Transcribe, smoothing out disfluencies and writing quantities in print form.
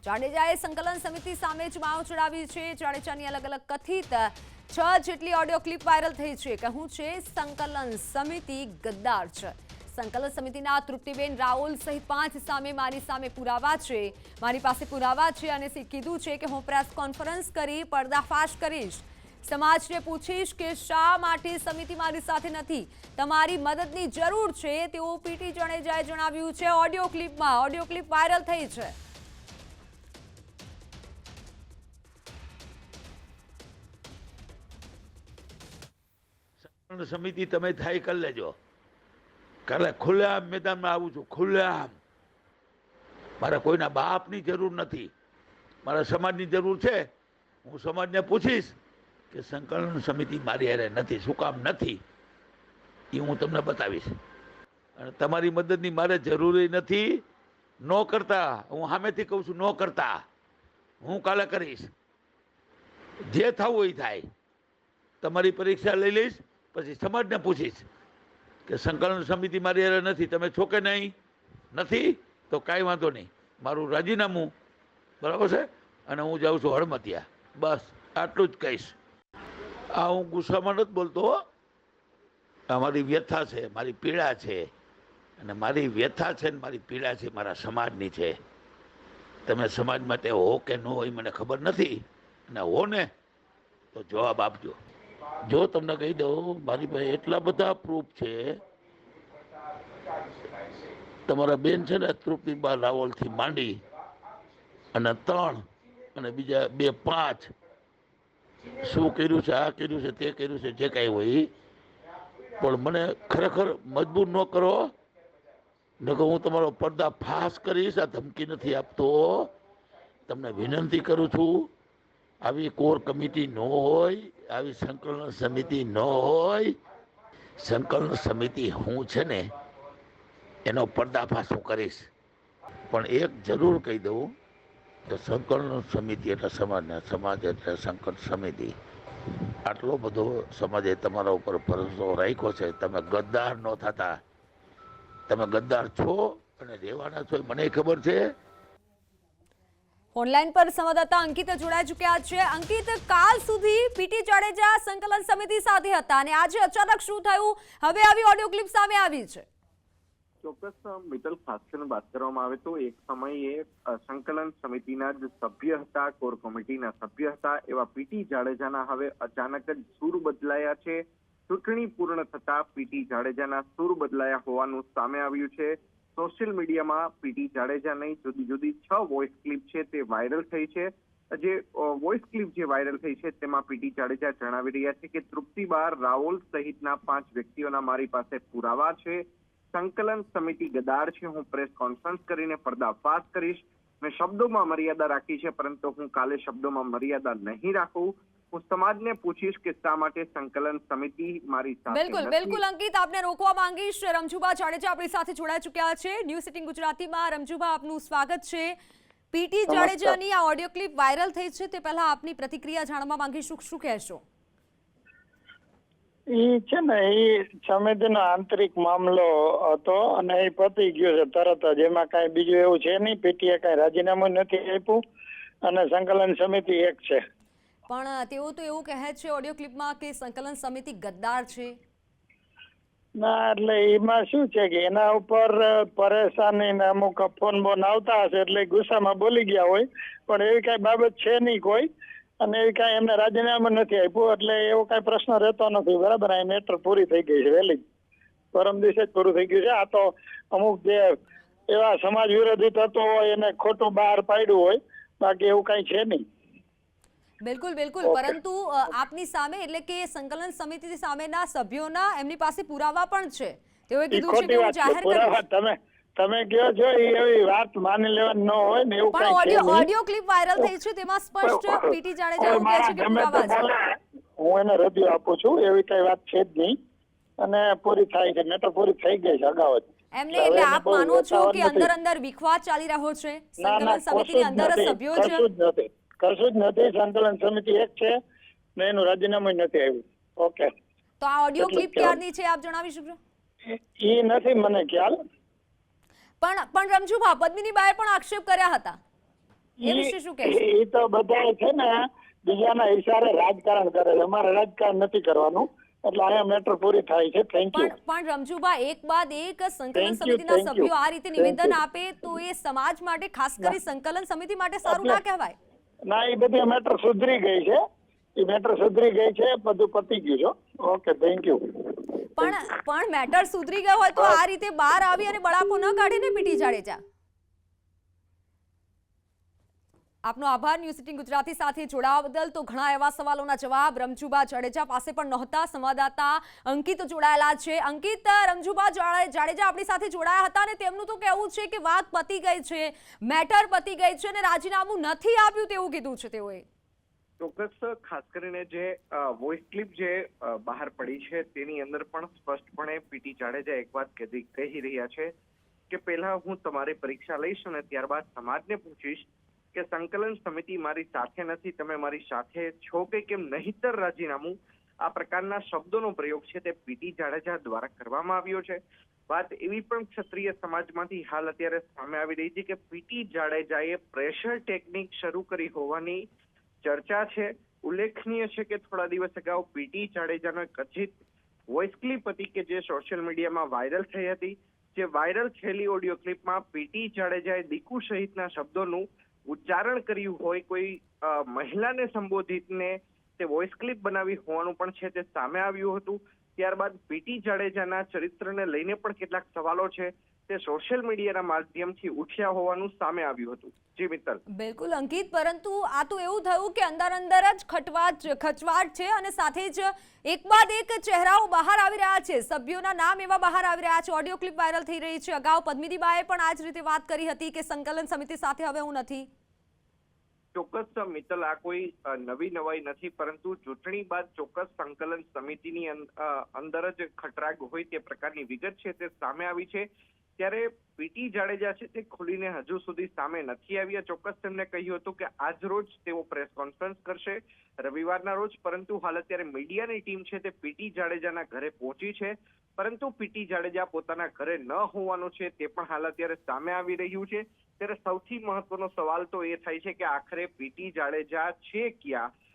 જાડેજાએ સંકલન સમિતિ સામે જ માવ ચડાવી છે। જાડેજાની અલગ અલગ કથિત 6 જેટલી ઓડિયો ક્લિપ વાયરલ થઈ છે। કહ્યું છે સંકલન સમિતિ ગદ્દાર છે। સંકલન સમિતિના તૃપ્તિબેન રાઓલ સહિત 5 સામે મારી સામે પુરાવા છે। મારી પાસે પુરાવા છે અને કીધું છે કે હું પ્રેસ કોન્ફરન્સ કરી પર્દાફાશ કરીશ। સમાજને પૂછીશ કે શા માટે સમિતિ મારી સાથે નથી, તમારી મદદની જરૂર છે તેવું પીટી જાડેજાએ જણાવ્યું છે। ઓડિયો ક્લિપ વાયરલ થઈ છે। સમિતિ તમે થાય કરી લેજો। કાલે ખુલ્લેઆમ મેદાનમાં આવું છું, ખુલ્લેઆમ। મારા કોઈના બાપની જરૂર નથી, મારા સમાજની જરૂર છે। હું સમાજને પૂછીશ કે સંકલન સમિતિ મારી હારે નથી, શું કામ નથી એ હું તમને બતાવીશ। અને તમારી મદદની મારે જરૂરી નથી। ન કરતા, હું સામેથી કહું છું, ન કરતા હું કાલે કરીશ। જે થવું એ થાય। તમારી પરીક્ષા લઈ લઈશ, પછી સમાજને પૂછીશ કે સંકલન સમિતિ મારી હારે નથી, તમે છો કે નહીં? નથી તો કાંઈ વાંધો નહીં, મારું રાજીનામું બરાબર છે અને હું જાઉં છું હળમતિયા। બસ આટલું જ કહીશ। આ હું ગુસ્સામાં નથી બોલતો, આ મારી વ્યથા છે, મારી પીડા છે। અને મારી વ્યથા છે ને મારી પીડા છે મારા સમાજની છે। તમે સમાજ માટે હો કે ન હોય મને ખબર નથી, અને હો ને તો જવાબ આપજો। જો તમને કહી દઉં, મારી પાસે એટલા બધા પ્રૂફ છે। તમારા બેન છે ને તૃપ્તિબા રાવલથી માંડી અને 3 અને બીજા 2 5 શું કર્યું છે, આ કર્યું છે, તે કર્યું છે, જે કાંઈ હોય। પણ મને ખરેખર મજબૂર ન કરો, નકર હું તમારો પર્દાફાશ કરીશ। આ ધમકી નથી આપતો, તમને વિનંતી કરું છું। આવી કોર કમિટી ન હોય, આવી સંકલન સમિતિ ન હોય। સંકલન સમિતિ હું છે ને એનો પર્દાફાશ હું કરીશ। પણ એક જરૂર કહી દઉં કે સંકલન સમિતિ એટલે સમાજના, સમાજ એટલે સંકલન સમિતિ। આટલો બધો સમાજે તમારા ઉપર ભરોસો રાખ્યો છે, તમે ગદ્દાર ન થતા। તમે ગદ્દાર છો અને રહેવાના છો, મને ખબર છે। ઓનલાઈન પર સંવાદદાતા અંકિત જોડાઈ ચૂક્યા છે। અંકિત, કાલ સુધી પીટી જાડેજા સંકલન સમિતિ સાથે હતા અને આજે અચાનક શું થયું? હવે આવી ઓડિયો ક્લિપ સામે આવી છે। ચોક્કસ મિત્તલ, ખાસ કરીને વાત કરવામાં આવે તો એક સમયે સંકલન સમિતિના જ સભ્ય હતા, કોર કમિટીના સભ્ય હતા એવા પીટી જાડેજાના હવે અચાનક જ સૂર બદલાયા છે। ચૂંટણી પૂર્ણ થતા પીટી જાડેજાના સૂર બદલાયા હોવાનું સામે આવ્યું છે। સોશિયલ મીડિયામાં પીટી જાડેજાની જુદી જુદી 6 વોઇસ ક્લિપ છે તે વાયરલ થઈ છે। જે વોઇસ ક્લિપ જે વાયરલ થઈ છે તેમાં પીટી જાડેજા જણાવી રહ્યા છે કે તૃપ્તિબા રાઓલ સહિતના 5 વ્યક્તિઓના મારી પાસે પુરાવા છે। સંકલન સમિતિ ગદ્દાર છે, હું પ્રેસ કોન્ફરન્સ કરીને પર્દાફાશ કરીશ। મેં શબ્દોમાં મર્યાદા રાખી છે, પરંતુ હું કાલે શબ્દોમાં મર્યાદા નહીં રાખું। હું સમાજને પૂછીશ કે શા માટે સંકલન સમિતિ મારી સાથે નથી। બિલકુલ અંકિત, આપને રોકવા માંગીશ। રમજુભા જાડેજા આપણી સાથે જોડાઈ ચૂક્યા છે ન્યૂઝ 18 ગુજરાતીમાં। રમજુભા, આપનું સ્વાગત છે। પીટી જાડેજાની આ ઓડિયો ક્લિપ વાયરલ થઈ છે, તે પહેલા આપની પ્રતિક્રિયા જાણવા માંગીશું, શું કહેશો? એ છે ને, એ સમિતિનો આંતરિક મામલો હતો અને એ પતી ગયો છે તરત જ। એમાં કાંઈ બીજું એવું છે નહીં। પીટીએ કાંઈ રાજીનામું નથી આપ્યું અને સંકલન સમિતિ એક છે। પણ તેઓ તો એવું કહે છે ઓડિયો ક્લિપમાં કે સંકલન સમિતિ ગદ્દાર છે। ના, એટલે એમાં શું છે કે એના ઉપર પરેશાની ને અમુક ફોન આવતા હશે એટલે ગુસ્સામાં બોલી ગયા હોય, પણ એવી કાંઈ બાબત છે નહીં કોઈ, અને એવી કાંઈ એમને રાજીનામું નથી આપ્યું, એટલે એવો કાંઈ પ્રશ્ન રહેતો નથી। બરાબર, આ મેટર પૂરી થઈ ગઈ છે વહેલી, પરમ દિવસે જ પૂરું થઈ ગયું છે। આ તો અમુક જે એવા સમાજ વિરોધી તત્વો હોય એને ખોટું બહાર પાડ્યું હોય, બાકી એવું કાંઈ છે નહીં। બિલકુલ, પરંતુ આપની સામે એટલે કે સંકલન સમિતિ સામેના સભ્યોના એમની પાસે પુરાવા પણ છે। તેઓએ કીધું છે કે હું જાહેર કરીશ। તમે કહો છો એવી વાત માની લેવાની ન હોય ને, એવું પણ કાંઈ છે ઓડિયો ક્લિપ વાયરલ થઈ છે તેમાં સ્પષ્ટ પીટી જાડેજા એવું કહે છે કે પુરાવા છે। હું એને રજૂ આપું છું, એવી કઈ વાત છે જ નહીં અને પૂરી થાય છે। મેટર પૂરી થઈ ગઈ છે અગાઉ જ। એમને એટલે આપ માનો છો કે અંદર વિખવાદ ચાલી રહ્યો છે સંકલન સમિતિની અંદર સભ્યો જ? કશું જ નથી। સંકલન સમિતિ એક છે ને એનું રાજીનામું નથી આવ્યું। ઓકે, તો આ ઓડિયો ક્લિપ ક્યારની છે આપ જણાવી શકશો? એ નથી મને ખ્યાલ। પણ રમજુભા, પદ્મિનીબાએ પણ આક્ષેપ કર્યા હતા। એ વિશે શું કહેશો? એ તો બધા છે ને બીજાના ઈશારે રાજકારણ કરે છે. અમારે રાજકારણ નથી કરવાનું, એટલે અહીંયા મેટર પૂરી થાય છે. Thank you. પણ રમજુભા, એક બાદ એક સંકલન Thank you, સમિતિના thank you. સભ્યો આ રીતે Thank નિવેદન you. આપે તો એ સમાજ માટે, ખાસ કરી સંકલન સમિતિ માટે સારું ના કહેવાય? ના, એ બધી મેટર સુધરી ગઈ છે. એ મેટર સુધરી ગઈ છે, બધું પતી ગયું છે. Okay, thank you. પણ મેટર સુધરી ગયો હોય તો આ રીતે બહાર આવી અને બળાપો ન કાઢે ને પીટી જાડેજા. આપનો આભાર ન્યૂઝ 18 ગુજરાતી સાથે જોડાવા બદલ. તો ઘણા એવા સવાલોના જવાબ રમજુભા જાડેજા પાસે પણ નહોતા. સંવાદદાતા અંકિત જોડાયેલા છે. અંકિત, રમજુભા જાડેજા આપણી સાથે જોડાયા હતા અને તેમનું તો કહેવું છે કે વાત પતી ગઈ છે, મેટર પતી ગઈ છે અને રાજીનામું નથી આપ્યું તેવું કીધું છે તેઓએ. ચોક્કસ, ખાસ કરીને જે વોઇસ ક્લિપ જે બહાર પડી છે તેની અંદર પણ સ્પષ્ટપણે પીટી જાડેજા એક વાત કહી રહ્યા છે કે પહેલા હું તમારી પરીક્ષા લઈશ અને ત્યારબાદ સમાજને પૂછીશ કે સંકલન સમિતિ મારી સાથે નથી, તમે મારી સાથે છો કે કેમ, નહીતર રાજીનામું. આ પ્રકારના શબ્દોનો પ્રયોગ છે તે પીટી જાડેજા દ્વારા કરવામાં આવ્યો છે. વાત એવી પણ ક્ષત્રિય સમાજમાંથી હાલ અત્યારે સામે આવી રહી છે કે પીટી જાડેજાએ પ્રેશર ટેકનિક શરૂ કરી હોવાની ચર્ચા છે. ઉલ્લેખનીય છે કે થોડા દિવસ અગાઉ પીટી જાડેજાનો એક કથિત વોઇસ ક્લિપ હતી કે જે સોશિયલ મીડિયામાં વાયરલ થઈ હતી. જે વાયરલ થયેલી ઓડિયો ક્લિપમાં પીટી જાડેજાએ દીકુ સહિતના શબ્દોનું ઉચ્ચારણ કર્યું હોય, કોઈ મહિલાને સંબોધિતને તે વોઇસ ક્લિપ બનાવી હોવાનું પણ છે તે સામે આવ્યું હતું. ત્યારબાદ પીટી જાડેજાના ચરિત્રને લઈને પણ કેટલાક સવાલો છે તે સોશિયલ મીડિયાના માધ્યમથી ઉઠ્યા હોવાનું સામે આવ્યું હતું. જી મિત્તલ. બિલકુલ અંકિત, પરંતુ આ તો એવું થયું કે અંદર જ ખચવાટ છે અને સાથે જ એક બાદ એક ચહેરાઓ બહાર આવી રહ્યા છે, સભ્યોના નામ એવા બહાર આવી રહ્યા છે, ઓડિયો ક્લિપ વાયરલ થઈ રહી છે. અગાઉ પદ્મિનીબાએ પણ આ જ રીતે વાત કરી હતી કે સંકલન સમિતિ સાથે હવે હું નથી. ચોક્કસ મિત્તલ, આ કોઈ નવી નવાઈ નથી, પરંતુ ચૂંટણી બાદ ચોક્કસ સંકલન સમિતિની અંદર જ ખટરાગ હોય તે પ્રકારની વિગત છે તે સામે આવી છે. ત્યારે પીટી જાડેજા છે તે ખુલીને હજુ સુધી સામે નથી આવ્યા. ચોક્કસ તેમને કહ્યું હતું કે આજ રોજ તેઓ પ્રેસ કોન્ફરન્સ કરશે, રવિવારના રોજ, પરંતુ હાલ અત્યારે મીડિયાની ટીમ છે તે પીટી જાડેજાના ઘરે પહોંચી છે, પરંતુ પીટી જાડેજા પોતાના ઘરે ન હોવાનું છે તે પણ હાલ અત્યારે સામે આવી રહ્યું છે. ત્યારે સૌથી મહત્વનો સવાલ તો એ થાય છે કે આખરે પીટી જાડેજા છે ક્યાં,